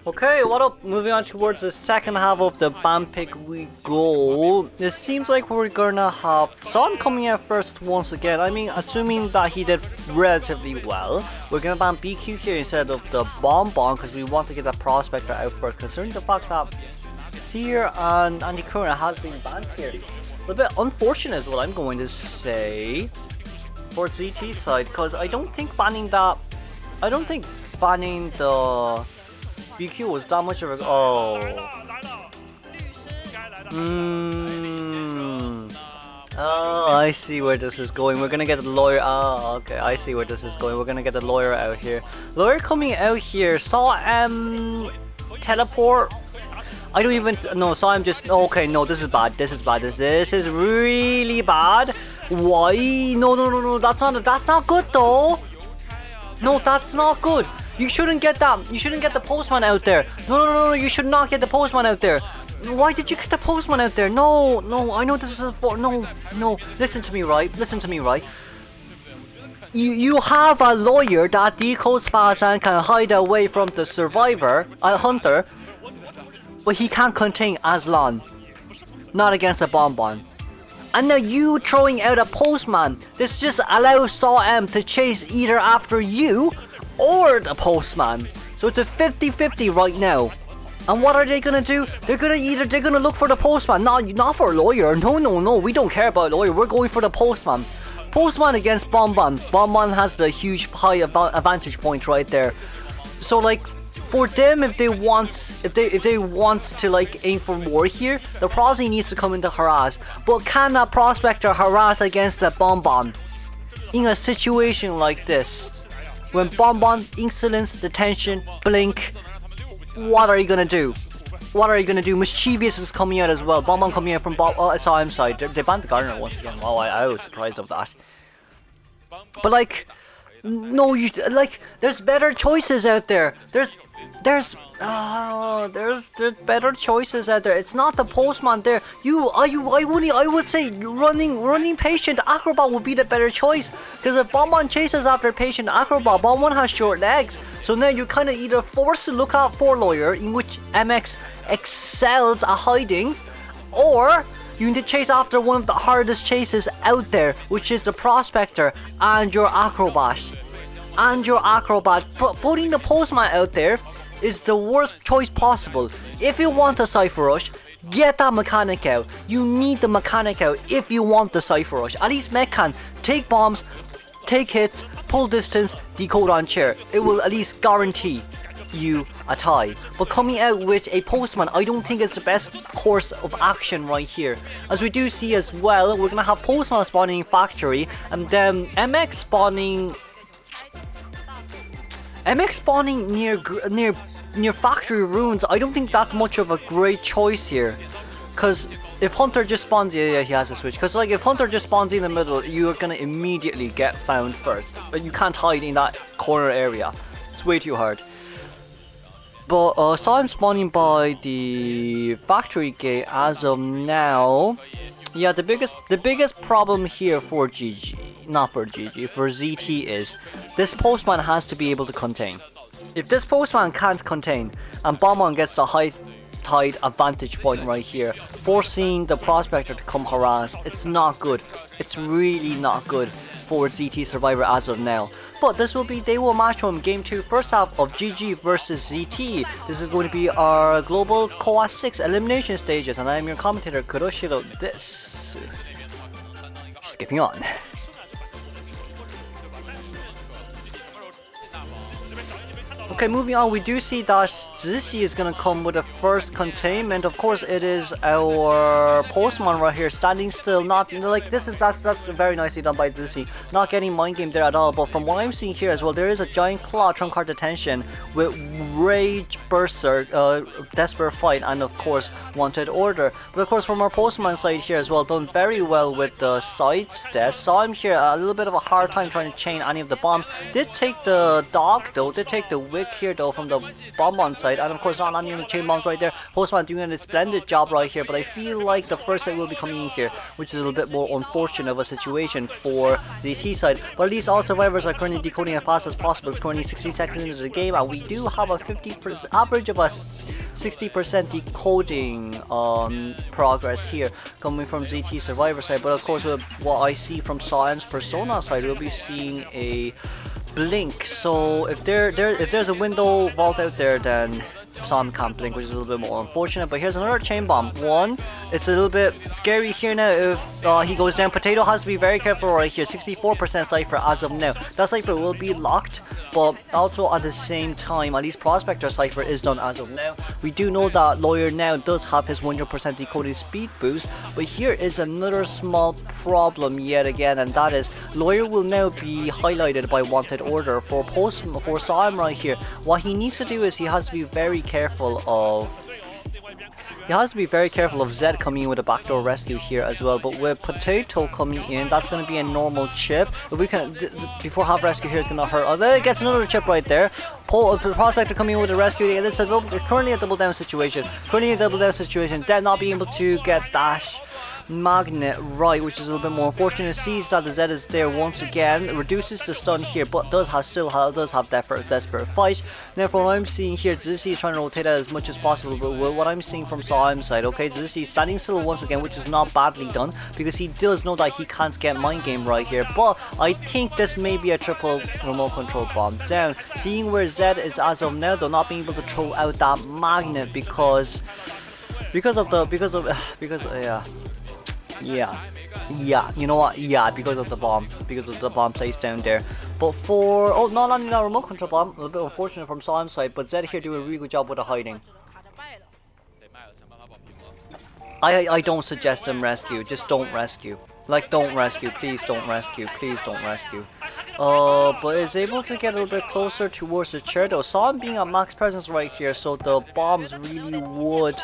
Okay, what up? Moving on towards the second half of the ban pick we go. It seems like we're gonna have Son coming out first once again. I mean, assuming that he did relatively well, we're gonna ban BQ here instead of the BonBon because we want to get the prospector out first, considering the fact that Seer and Antiquarian has been banned here. A little bit unfortunate is what I'm going to say for ZT side, because I don't think banning the BQ was that much of a... Oh. Oh, I see where this is going. We're gonna get the lawyer. Oh, okay. I see where this is going. We're gonna get the lawyer out here. Lawyer coming out here. Saw teleport. I don't even... No, saw him just... Okay, no, this is bad. This is bad. This is really bad. Why? No. That's not good though. No, that's not good. You shouldn't get that. You shouldn't get the postman out there. No. You should not get the postman out there. Why did you get the postman out there? No. I know this is for... No. Listen to me, right? You have a lawyer that decodes fast and can hide away from the survivor, a hunter, but he can't contain Aslan. Not against a BonBon. And now you throwing out a postman. This just allows Saw M to chase either after you or the postman. So it's a 50-50 right now. And what are they gonna do? They're gonna look for the postman, not for a lawyer. No, we don't care about a lawyer. We're going for the postman. Postman against BonBon. BonBon has the huge high advantage point right there. So like for them, if they want to like aim for more here, the Prosy needs to come into harass. But can a prospector harass against a BonBon in a situation like this? When BonBon, insolence, detention, blink, what are you gonna do? Mischievous is coming out as well. BonBon coming out from SRM side. They banned the Gardener once again. Wow, I was surprised of that. But like, no, there's better choices out there. There's better choices out there. It's not the postman there. I would say running patient acrobat would be the better choice, because if BonBon chases after patient acrobat, BonBon has short legs. So now you're kind of either forced to look out for lawyer, in which MX excels at hiding, or you need to chase after one of the hardest chases out there, which is the prospector and your acrobat. Putting the postman out there is the worst choice possible. If you want a Cypher Rush, get that mechanic out. You need the mechanic out if you want the Cypher Rush. At least mech can take bombs, take hits, pull distance, decode on chair. It will at least guarantee you a tie. But coming out with a postman, I don't think it's the best course of action right here. As we do see as well, we're gonna have postman spawning in factory, and then MX spawning near factory ruins. I don't think that's much of a great choice here, because if Hunter just spawns, yeah, he has to switch. Because like if Hunter just spawns in the middle, you're gonna immediately get found first. But you can't hide in that corner area. It's way too hard. But so I'm spawning by the factory gate as of now. Yeah, the biggest problem here for GG, not for GG, for ZT is this postman has to be able to contain. If this postman can't contain, and BonBon gets the hide advantage point right here, forcing the prospector to come harass, it's not good. It's really not good for ZT Survivor as of now. But they will match from game 2, first half of GG versus ZT. This is going to be our global COA 6 elimination stages, and I am your commentator Kuroshiro desu. Skipping on. Okay, moving on, we do see that Zixi is gonna come with the first containment. Of course, it is our postman right here, standing still. Not like that's very nicely done by Zixi. Not getting mind game there at all. But from what I'm seeing here as well, there is a giant claw trump card detention with rage berserk, desperate fight, and of course wanted order. But of course, from our postman side here as well, done very well with the side steps. Saw him here a little bit of a hard time trying to chain any of the bombs. Did take the dog though. Did take the wig quick here though from the BonBon side, and of course not landing on the chain bombs right there. Postman doing a splendid job right here, but I feel like the first set will be coming in here, which is a little bit more unfortunate of a situation for the T side. But at least all survivors are currently decoding as fast as possible. It's currently 60 seconds into the game, and we do have a 50% average of a 60% decoding progress here coming from ZT survivor side. But of course, with what I see from Science Persona side, we'll be seeing a blink. So if there's a window vault out there, then Sam can't blink, which is a little bit more unfortunate. But here's another chain bomb. One, it's a little bit scary here now if he goes down. Potato has to be very careful right here. 64% cipher as of now. That cipher will be locked, but also at the same time, at least Prospector cipher is done as of now. We do know that Lawyer now does have his 100% decoding speed boost, but here is another small problem yet again, and that is Lawyer will now be highlighted by wanted order for Sam right here. What he needs to do is he has to be very careful of Zed coming in with a backdoor rescue here as well. But with Potato coming in, that's going to be a normal chip. If we can, before half rescue here is going to hurt. Oh, there it gets another chip right there. Prospector coming in with a rescue. Yeah, it's currently a double down situation. Dead not being able to get that magnet right, which is a little bit more unfortunate. Sees that the Z is there once again, reduces the stun here, but still have desperate fight. Now from what I'm seeing here, Zizzy is trying to rotate out as much as possible, but what I'm seeing from Saim's side, okay, Zizzy is standing still once again, which is not badly done, because he does know that he can't get mind game right here. But I think this may be a triple remote control bomb down. Seeing where Z is as of now, though, not being able to throw out that magnet because you know what? Yeah, because of the bomb placed down there. But for not landing that remote control bomb, a little bit unfortunate from Saim's side. But Zed here doing a really good job with the hiding. I don't suggest him rescue. Just don't rescue. Like, don't rescue. Please don't rescue. Please don't rescue. But is able to get a little bit closer towards the chair though. Saw him being at max presence right here, so the bombs really would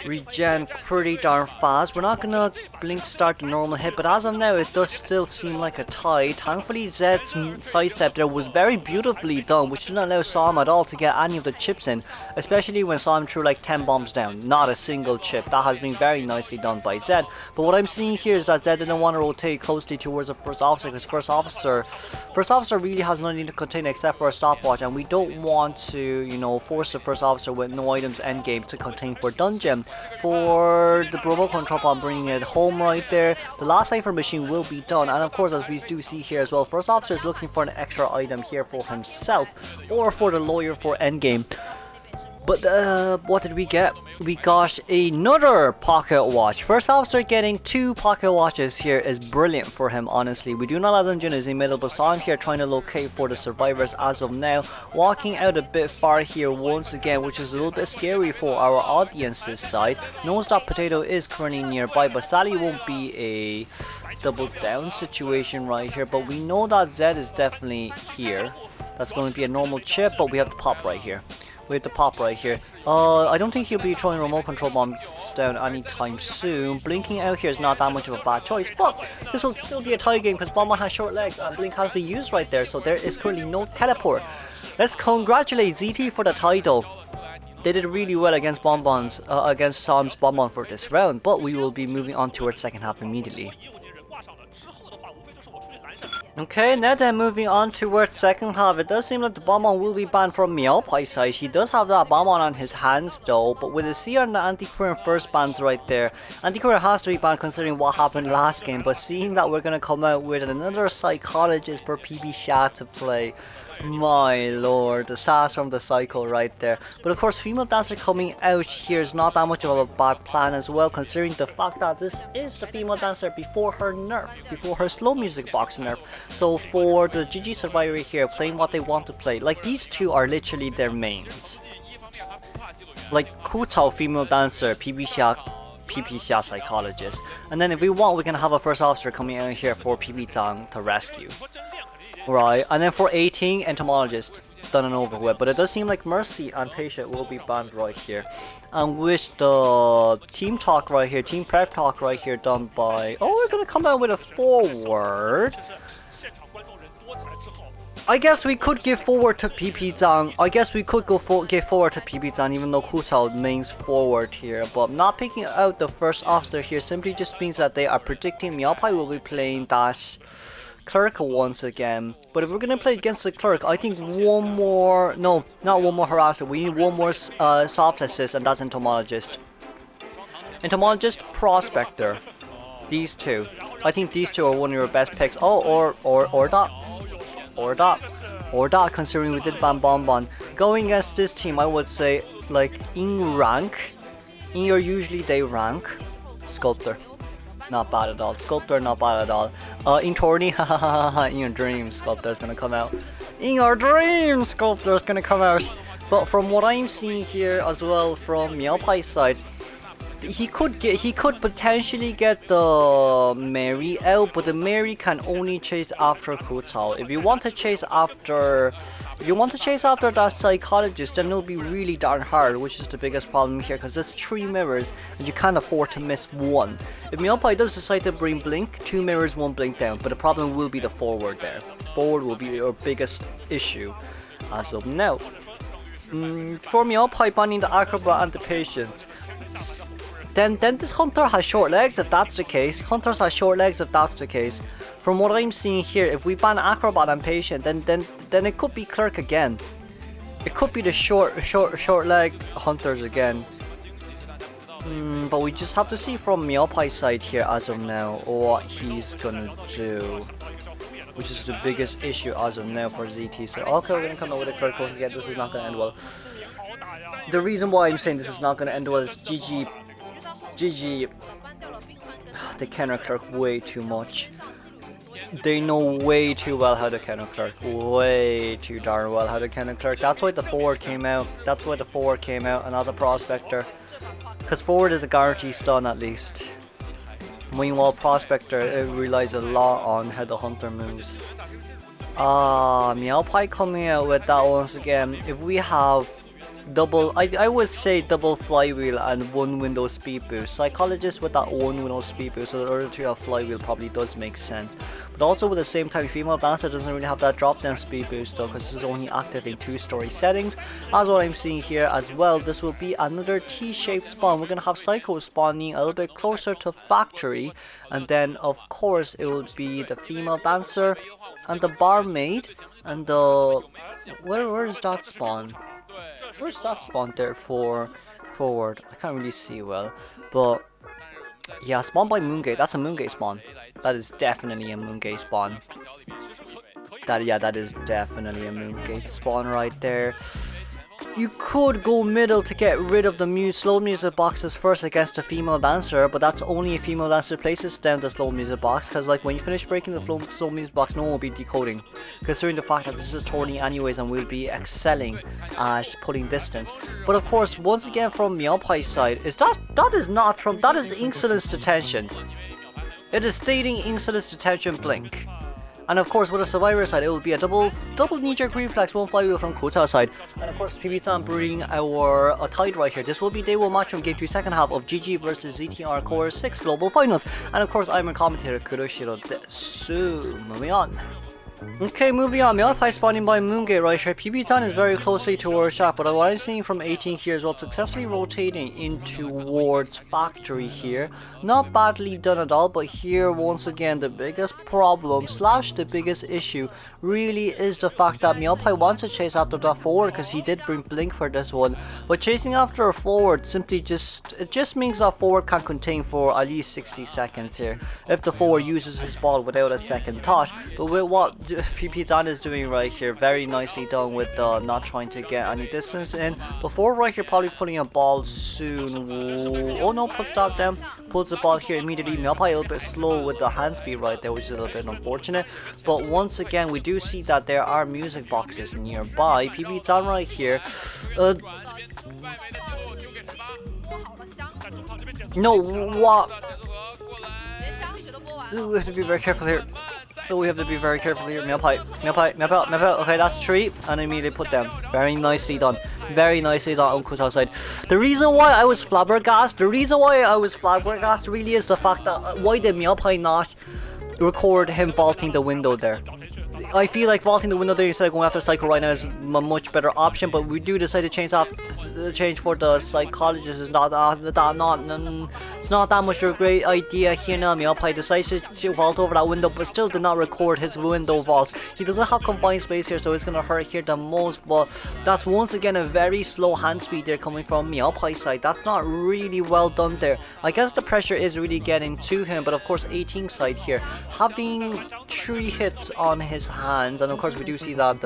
regen pretty darn fast. We're not gonna blink start the normal hit, but as of now it does still seem like a tie. Thankfully Zed's sidestep there was very beautifully done, which didn't allow Sam at all to get any of the chips in, especially when Sam threw like 10 bombs down. Not a single chip. That has been very nicely done by Zed. But what I'm seeing here is that Zed didn't want to rotate closely towards the first officer, because first officer really has nothing to contain except for a stopwatch, and we don't want to, you know, force the first officer with no items endgame to contain for dungeon. For the remote control bomb, bringing it home right there. The last cipher machine will be done, and of course, as we do see here as well, first officer is looking for an extra item here for himself or for the lawyer for endgame. But what did we get? We got another pocket watch. First officer getting 2 pocket watches here is brilliant for him, honestly. We do not have dungeon is in middle, but Sam here trying to locate for the survivors as of now. Walking out a bit far here once again, which is a little bit scary for our audience's side. Knows that Potato is currently nearby, but Sally won't be a double down situation right here. But we know that Zed is definitely here. That's going to be a normal chip, but we have to pop right here. I don't think he'll be throwing remote control bombs down anytime soon. Blinking out here is not that much of a bad choice, but this will still be a tie game because BonBon has short legs and Blink has been used right there, so there is currently no teleport. Let's congratulate ZT for the title. They did really well against against Sam's BonBon for this round, but we will be moving on to our second half immediately. Okay, now then moving on towards second half, it does seem like the BonBon will be banned from Meowpie side. He does have that BonBon on his hands though, but with the C on the Antiquarian first bans right there, Antiquarian has to be banned considering what happened last game, but seeing that we're going to come out with another psychologist for PB Sha to play, my lord, the sass from the cycle right there. But of course, female dancer coming out here is not that much of a bad plan as well, considering the fact that this is the female dancer before her nerf, before her slow music box nerf. So for the GG survivor here, playing what they want to play, like these two are literally their mains. Like Kutao female dancer, PP Xia psychologist, and then if we want, we can have a first officer coming out here for PP Zhang to rescue. Right, and then for 18, entomologist, done and over with. But it does seem like Mercy and Patient will be banned right here. And with the team talk right here, team prep talk right here done by... Oh, we're going to come out with a forward. I guess we could give forward to PP Zhang. I guess we could give forward to PP Zhang even though Ku Cao mains forward here. But not picking out the first officer here simply just means that they are predicting Miao Pai will be playing dash Clerk once again. But if we're gonna play against the Clerk, I think one more, no, not one more harasser. We need one more soft assist, and that's Entomologist. Entomologist, Prospector. These two. I think these two are one of your best picks. Oh, or that, considering we did ban BonBon. Going against this team, I would say, like, in rank, in your usually day rank, Sculptor. Not bad at all. Sculptor, not bad at all. In tourney, in your dreams, Sculptor's gonna come out. In your dreams, Sculptor's gonna come out. But from what I'm seeing here as well from Miao Pai's side, he could potentially get the Mary out, but the Mary can only chase after Ku Cao. If you want to chase after that psychologist, then it'll be really darn hard, which is the biggest problem here, because it's 3 mirrors and you can't afford to miss one. If Miao Pai does decide to bring blink, 2 mirrors, 1 blink down, but the problem will be the forward there. Forward will be your biggest issue as of now. For Miao Pai banning the acrobat and the patient, then this Hunter has short legs if that's the case. Hunters have short legs if that's the case. From what I'm seeing here, if we ban acrobat and patient, then it could be Clerk again. It could be the short leg Hunters again. But we just have to see from Miao Pai's side here as of now what he's gonna do, which is the biggest issue as of now for ZT. So okay, we're gonna come out with a Clerk again. This is not gonna end well. The reason why I'm saying this is not gonna end well is GG. They counter Clerk way too much. They know way too well how to counter Clerk. Way too darn well how to counter Clerk. That's why the forward came out. And not the Prospector. Because forward is a guarantee stun at least. Meanwhile, Prospector, it relies a lot on how the Hunter moves. Miao Pai coming out with that once again. If we have double, I would say double flywheel and 1 window speed boost. Psychologist with that 1 window speed boost, so the other 2 have flywheel probably does make sense. But also with the same time, female dancer doesn't really have that drop down speed boost though, because this is only active in 2-story settings. As what I'm seeing here as well, this will be another T-shaped spawn. We're gonna have Psycho spawning a little bit closer to factory, and then of course it will be the female dancer and the barmaid and the where is that spawn? Where's that spawn there for forward? I can't really see well, but yeah, spawned by Moongate. That's a Moongate spawn. That is definitely a Moongate spawn. That is definitely a Moongate spawn right there. You could go middle to get rid of the slow music boxes first against the female dancer, but that's only if female dancer places down the slow music box, because like when you finish breaking the slow music box, no one will be decoding, considering the fact that this is tourney anyways and we'll be excelling at putting distance. But of course, once again from Miao Pai's side, that is not Trump, that is Insolence Detention. It is stating Insolence Detention blink. And of course with the survivor side, it will be a double knee-jerk reflex, 1 flywheel from Ku Cao's side. And of course PB bringing our tide right here. This will be day 1 match from game 2 second half of GG versus ZTR COA VI Global Finals. And of course I'm a commentator, Kuroshiro Desu. Moving on. Okay, moving on. Miao Pai spawning by Moongate right here. PB is very closely towards shot, but what I'm seeing from 18 here is well, successfully rotating in towards factory here. Not badly done at all, but here once again the biggest problem / the biggest issue really is the fact that Miao Pai wants to chase after that forward, because he did bring blink for this one, but chasing after a forward simply just means that forward can contain for at least 60 seconds here if the forward uses his ball without a second thought. But with what PP Dan is doing right here, very nicely done with not trying to get any distance in. Before right here, probably putting a ball soon. Oh no, puts that down, puts the ball here immediately. Miao Pai a little bit slow with the hand speed right there, which is a little bit unfortunate. But once again, we do see that there are music boxes nearby. PP Dan right here. No, what? We have to be very careful here. Miao Pai. Okay, that's 3, and immediately put down. Very nicely done. On Ku Cao's side. The reason why I was flabbergasted really is the fact that why did Miao Pai not record him vaulting the window there? I feel like vaulting the window there instead of going after Psycho right now is a much better option, but we do decide to change for the psychologist. Is not it's not that much of a great idea here now. Meowpie decides to vault over that window, but still did not record his window vault. He doesn't have confined space here, so it's gonna hurt here the most, but that's once again a very slow hand speed there coming from Meowpie's side. That's not really well done there. I guess the pressure is really getting to him, but of course 18 side here having 3 hits on his hands, and of course we do see that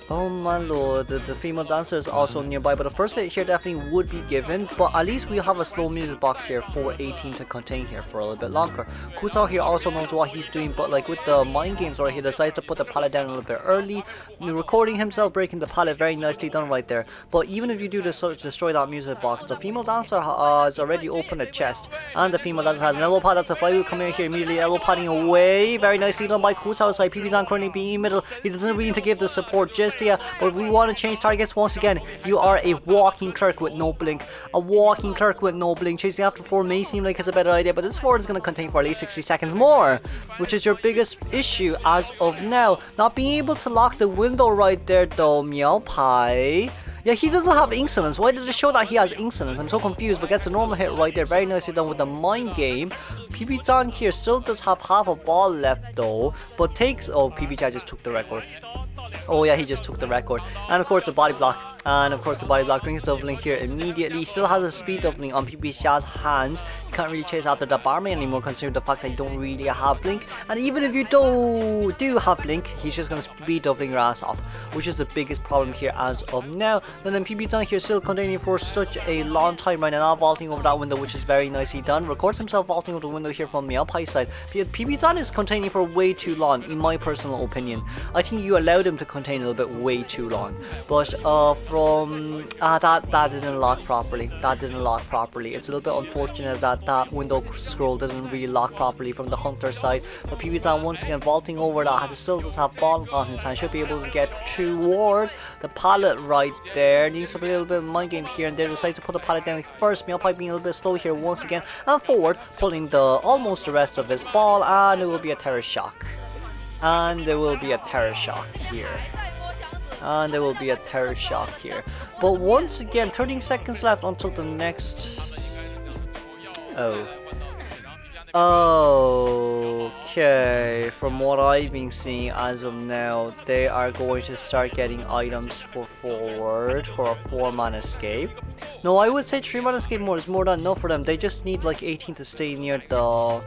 oh my lord, the female dancer is also nearby, but the first hit here definitely would be given, but at least we have a slow music box here for 18 to contain here for a little bit longer. Kutao here also knows what he's doing, but like with the mind games right, he decides to put the pallet down a little bit early, recording himself breaking the pallet, very nicely done right there. But even if you do destroy that music box, the female dancer has already opened a chest, and the female dancer has an elbow pad. That's a flywheel coming in here immediately, elbow padding away, very nicely done by Kutao's side. PB's currently being in middle, he doesn't really need to give the support just yet, but if we want to change targets once again, you are a walking Clerk with no blink. A walking Clerk with no blink. Chasing after 4 may seem like it's a better idea, but this forward is going to contain for at least 60 seconds more, which is your biggest issue as of now. Not being able to lock the window right there though, Meowpie. Yeah, he doesn't have insolence. Why does it show that he has insolence? I'm so confused, but gets a normal hit right there. Very nicely done with the mind game. PB-chan here still does have half a ball left though, but takes... Oh, PB-chan just took the record. Oh yeah, he just took the record. And of course the body block. And of course the body block brings doubling here immediately. He still has a speed doubling on PB-chan's hands. You can't really chase after the barman anymore, considering the fact that you don't really have blink. And even if you do have blink, he's just gonna speed doubling your ass off, which is the biggest problem here as of now. And then PB-chan here still continuing for such a long time right now, not vaulting over that window, which is very nicely done. Records himself vaulting over the window here from Meowpie's side. PB-chan is containing for way too long, in my personal opinion. I think you allowed him to contain a little bit way too long, but from that didn't lock properly. It's a little bit unfortunate that that window scroll doesn't really lock properly from the hunter side, but PB-chan once again vaulting over that, still does have balls on his hand, should be able to get towards the pallet right there. Needs a little bit of mind game here and there, decides to put the pallet down first. Meowpie being a little bit slow here once again, and forward pulling almost the rest of his ball, and it will be a terror shock. And there will be a terror shock here. But once again, 13 seconds left until the next... Okay, from what I've been seeing as of now, they are going to start getting items for forward for a 4-man escape. No, I would say 3-man escape is more than enough for them. They just need like 18 to stay near the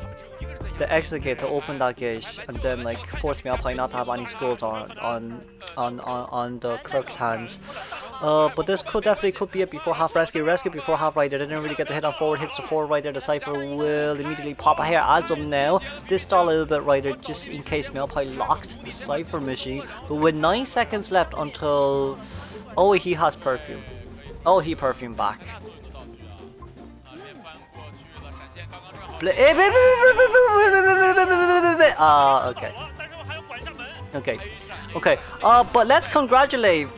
exit gate to open that gate, and then like force Meowpie not to have any scrolls on the Clerk's hands. But this could be it before half rescue before half right there. Didn't really get the hit on forward, hits the forward right there. The Cypher will immediately pop a hair as of now. This stall a little bit right there just in case Meowpie locks the Cypher machine. But with 9 seconds left until... Oh, he has perfume. Oh, he perfumed back. Okay. But let's congratulate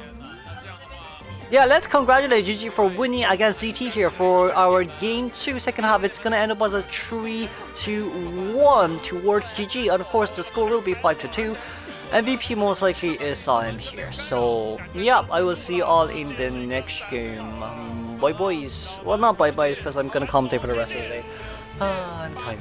GG for winning against ZT here for our game 2 second half. It's gonna end up as a 3-1 towards GG, and of course the score will be 5-2. MVP most likely is Sam here. So yeah, I will see you all in the next game. Bye boys. Well, not bye boys, because I'm gonna commentate for the rest of the day. I'm tired.